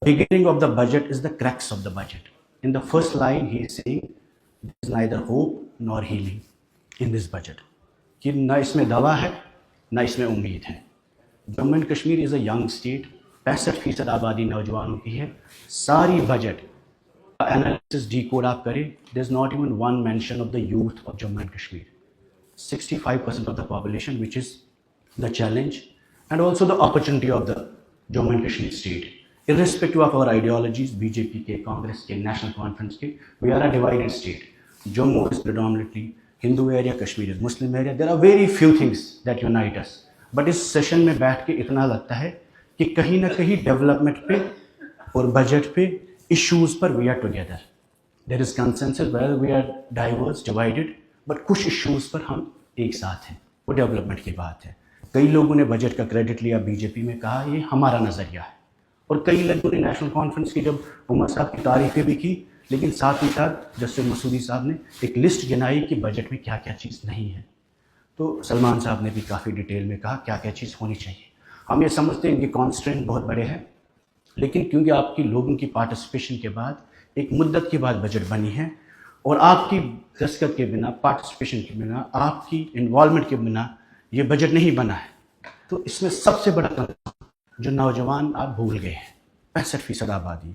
beginning of the budget is the crux of the budget. In the first line, he is saying there is neither hope nor healing in this budget. कि ना इसमें दवा है ना इसमें उम्मीद है. Jammu and Kashmir is a young state, 65% आबादी नौजवानों की है. सारी बजट एनालिसिस डी कोड आप करें, there is not even one mention of the youth of Jammu and Kashmir. 65% of the population, which is the challenge and also the opportunity of the Jammu and Kashmir state. Irrespective of our ideologies, BJP के, Congress के, National Conference के, we are a divided state. Jammu is predominantly Hindu area, Kashmir is Muslim area. There are very few things that unite us. But इस session में बैठ के इतना लगता है कि कहीं ना कहीं डेवलपमेंट पे और बजट पे इश्यूज पर we are together. There is consensus where we are diverse, divided, but कुछ इश्यूज पर हम एक साथ हैं. वो डेवलपमेंट की बात है. कई लोगों ने बजट का क्रेडिट लिया, बीजेपी में कहा ये हमारा नज़रिया है, और कई लोगों ने नेशनल कॉन्फ्रेंस की जब उमर साहब की तारीफें भी की, लेकिन साथ ही साथ जस्टिस मसूदी साहब ने एक लिस्ट गिनाई कि बजट में क्या क्या चीज़ नहीं है. तो सलमान साहब ने भी काफ़ी डिटेल में कहा क्या क्या चीज़ होनी चाहिए. हम ये समझते हैं इनके कॉन्स्ट्रेंट बहुत बड़े हैं, लेकिन क्योंकि आपकी लोगों की पार्टिसिपेशन के बाद एक मुद्दत के बाद बजट बनी है, और आपकी दस्तखत के बिना, पार्टिसिपेशन के बिना, आपकी इन्वॉल्वमेंट के बिना ये बजट नहीं बना है. तो इसमें सबसे बड़ा कंसर्न जो नौजवान आप भूल गए हैं, 65% आबादी,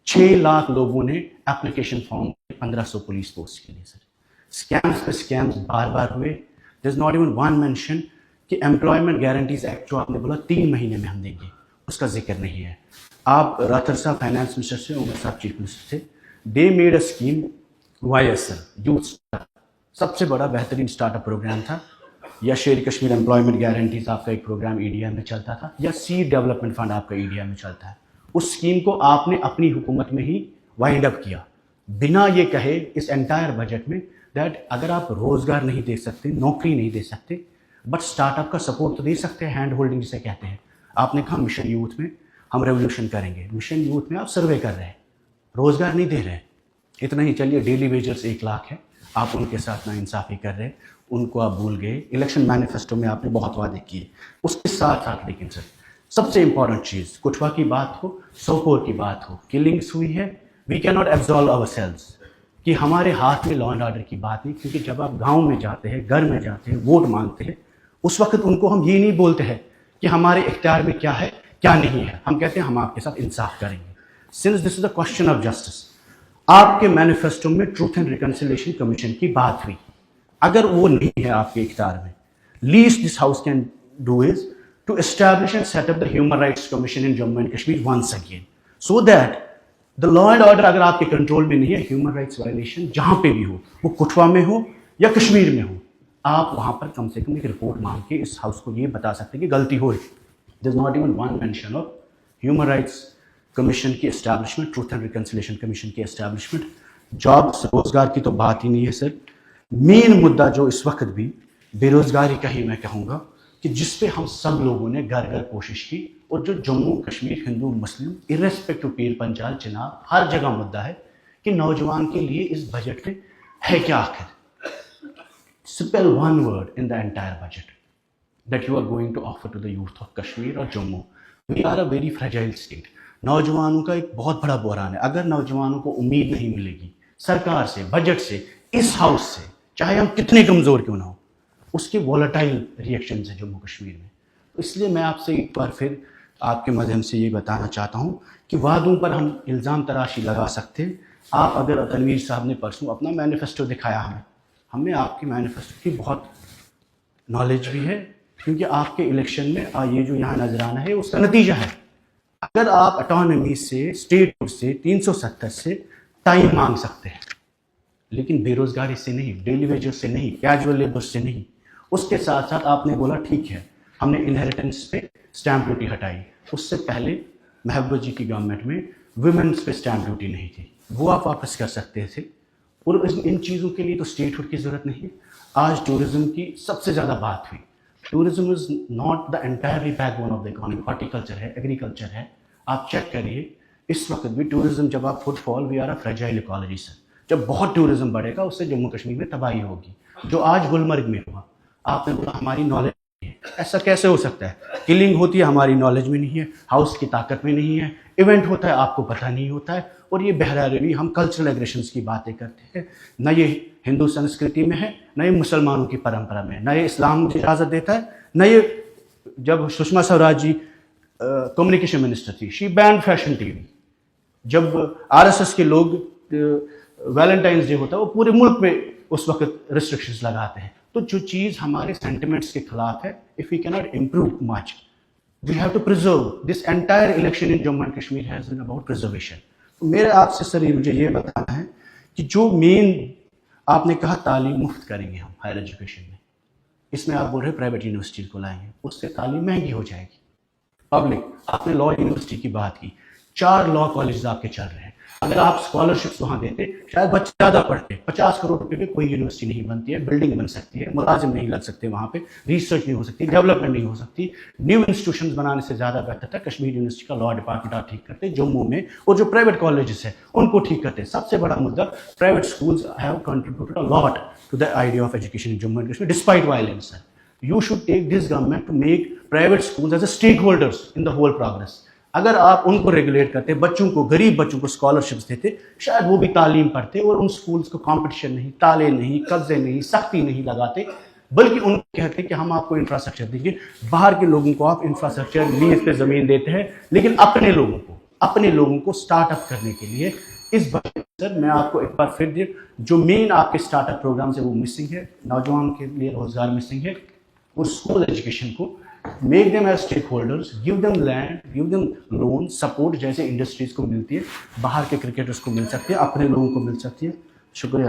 6 लाख लोगों ने एप्लीकेशन फॉर्म 1500 पुलिस पोस्ट के लिए. सर स्कैम्स पे स्कैम्स बार बार हुए. There is not even one mention कि एम्प्लॉयमेंट गारंटीज एक्ट जो आपने बोला 3 महीने में हम देंगे, उसका जिक्र नहीं है. आप राठौर साहब फाइनेंस मिनिस्टर से, उमर साहब चीफ मिनिस्टर थे, they made a scheme YSL youth startup, सबसे बड़ा बेहतरीन स्टार्टअप प्रोग्राम था. या शेर कश्मीर एम्प्लॉयमेंट गारंटीज आपका एक प्रोग्राम EDI में चलता था, या सीड डेवलपमेंट फंड आपका EDI में चलता है. उस स्कीम को आपने अपनी हुकूमत में ही वाइंड अप किया, बिना ये कहे इस एंटायर बजट में दैट अगर आप रोज़गार नहीं दे सकते, नौकरी नहीं दे सकते, बट स्टार्टअप का सपोर्ट तो दे सकते हैं, हैंड होल्डिंग जिसे कहते हैं. आपने कहा मिशन यूथ में हम रेवोल्यूशन करेंगे. मिशन यूथ में आप सर्वे कर रहे हैं, रोज़गार नहीं दे रहे हैं. इतना ही चलिए, डेली वेजर्स 1 लाख है, आप उनके साथ नाइंसाफ़ी कर रहे हैं, उनको आप भूल गए. इलेक्शन मैनिफेस्टो में आपने बहुत वादे किए, उसके साथ साथ लेकिन सर सबसे इंपॉर्टेंट चीज़, कुठवा की बात हो, सोपोर की बात हो, किलिंग्स हुई है, we can not absolve ourselves कि हमारे हाथ में लॉ एंड ऑर्डर की बात नहीं. क्योंकि जब आप गाँव में जाते हैं, घर में जाते हैं, वोट मांगते हैं, उस वक्त उनको हम ये नहीं बोलते हैं कि हमारे इख्तियार में क्या है क्या नहीं है. हम कहते हैं हम आपके साथ इंसाफ करेंगे. Since this is the question of justice, आपके मैनिफेस्टो में ट्रूथ एंड रिकन्सिलिएशन कमीशन की बात हुई. अगर वो नहीं है आपके इख्तियार में, least this house can do is to establish and set up the human rights commission in Jammu and Kashmir once again, so that the law and order अगर आपके कंट्रोल में नहीं है, ह्यूमन राइट्स वायलेशन जहां पे भी हो, वो कुठवा में हो या कश्मीर में हो, आप वहां पर कम से कम एक रिपोर्ट मांग के इस हाउस को ये बता सकते हैं कि गलती हो रही. There is not even one mention of human rights commission की establishment, truth and reconciliation commission की एस्टैब्लिशमेंट. जॉब्स, रोजगार की तो बात ही नहीं है सर. मेन मुद्दा जो इस वक्त भी बेरोजगारी का ही मैं कहूँगा कि जिस पे हम सब लोगों ने घर घर कोशिश की, और जो जम्मू कश्मीर हिंदू मुस्लिम इर्रेस्पेक्टिव पीर पंचाल चिनाब हर जगह मुद्दा है कि नौजवान के लिए इस बजट में है क्या आखिर. Simple one word in the entire budget that you are going to offer to the youth of Kashmir और Jammu. We are a very fragile state. नौजवानों का एक बहुत बड़ा बहरान है. अगर नौजवानों को उम्मीद नहीं मिलेगी सरकार से, बजट से, इस हाउस से, चाहे हम कितने कमज़ोर क्यों ना हो, उसके वॉलेटाइल रिएक्शन है जम्मू कश्मीर में. तो इसलिए मैं आपसे एक बार फिर आपके माध्यम से ये बताना चाहता हूँ कि वादों पर हम इल्ज़ाम तराशी लगा सकते हैं. आप अगर तनवीर साहब ने परसों अपना मैनिफेस्टो दिखाया, हमें आपके मैनिफेस्टो की बहुत नॉलेज भी है, क्योंकि आपके इलेक्शन में ये जो यहाँ नजराना है उसका नतीजा है. अगर आप ऑटोनॉमी से, स्टेट से, 370 से टाइम मांग सकते हैं, लेकिन बेरोजगारी से नहीं, डेली वेजर से नहीं, कैजुअल लेबर से नहीं. उसके साथ साथ आपने बोला ठीक है हमने इनहेरिटेंस पे स्टैम्प ड्यूटी हटाई. उससे पहले महबूबा जी की गवर्नमेंट में वुमेन्स पे स्टैम्प ड्यूटी नहीं थी, वो आप वापस कर सकते थे. और इन चीज़ों के लिए तो स्टेटहुड की ज़रूरत नहीं है. आज टूरिज्म की सबसे ज़्यादा बात हुई. Tourism is not the entirely backbone of the economy. Horticulture है, एग्रीकल्चर है. आप चेक करिए इस वक्त भी टूरिज्म, जब आप footfall, we are a fragile ecology sir. जब बहुत टूरिज्म बढ़ेगा उससे जम्मू कश्मीर में तबाही होगी, जो आज गुलमर्ग में हुआ. आपने बोला हमारी नॉलेज नहीं है, ऐसा कैसे हो सकता है. کلنگ ہوتی ہے ہماری نالج میں نہیں ہے, ہاؤس کی طاقت میں نہیں ہے, ایونٹ ہوتا ہے آپ کو پتہ نہیں ہوتا ہے, اور یہ بہرہ روی ہم کلچرل ایگریشنس کی باتیں کرتے ہیں. نہ یہ ہندو سنسکرتی میں ہے, نہ یہ مسلمانوں کی پرمپرا میں ہے, نہ یہ اسلام کی اجازت دیتا ہے, نہ یہ جب سشما سوراج جی کمیونیکیشن منسٹر تھی, شی بینڈ فیشن ٹی وی. جب RSS کے لوگ ویلنٹائنس ڈے ہوتا ہے وہ پورے ملک میں اس وقت ریسٹرکشنز لگاتے ہیں. تو جو چیز ہمارے سینٹیمنٹس کے خلاف ہے, if we cannot improve much, we have to preserve. This entire election in Jammu and Kashmir has been about preservation. تو میرے آپ سے سر مجھے یہ بتانا ہے کہ جو مین آپ نے کہا تعلیم مفت کریں گے ہم ہائر ایجوکیشن میں, اس میں آپ بول رہے ہیں پرائیویٹ یونیورسٹیز کو لائیں گے, اس سے تعلیم مہنگی ہو جائے گی. پبلک, آپ نے لا یونیورسٹی کی بات کی, 4 لا کالجز آپ کے چل رہے ہیں. اگر آپ اسکالرشپس وہاں دیتے شاید بچے زیادہ پڑھتے. 50 کروڑ روپے پہ کوئی یونیورسٹی نہیں بنتی ہے, بلڈنگ بن سکتی ہے, ملازم نہیں لگ سکتے وہاں پہ, ریسرچ نہیں ہو سکتی, ڈیولپمنٹ نہیں ہو سکتی. نیو انسٹیٹیوشنز بنانے سے زیادہ بہتر تھا کشمیر یونیورسٹی کا لا ڈپارٹمنٹ آپ ٹھیک کرتے, جموں میں, اور جو پرائیویٹ کالجز ہیں ان کو ٹھیک کرتے. سب سے بڑا مدعا, private schools have contributed a lot to the idea of education in Jammu and Kashmir despite violence. You should take this government to make private schools as a stakeholders in the whole progress. اگر آپ ان کو regulate کرتے, بچوں کو, غریب بچوں کو scholarships دیتے, شاید وہ بھی تعلیم پڑھتے, اور ان اسکولس کو کمپٹیشن نہیں, تالے نہیں, قبضے نہیں, سختی نہیں لگاتے, بلکہ ان کو کہتے کہ ہم آپ کو انفراسٹرکچر دیں گے. باہر کے لوگوں کو آپ انفراسٹرکچر لیز پہ زمین دیتے ہیں, لیکن اپنے لوگوں کو اسٹارٹ اپ کرنے کے لیے اس بجٹ سر میں آپ کو ایک بار پھر جو مین آپ کے اسٹارٹ اپ پروگرامس ہے وہ مسنگ ہے. نوجوان کے لیے روزگار مسنگ ہے, اور اسکول ایجوکیشن کو make them as stakeholders, give them land, give them loan, support جیسے انڈسٹریز کو ملتی ہے, باہر کے کرکٹرز کو مل سکتی ہے, اپنے لوگوں کو مل سکتی ہے. شکریہ.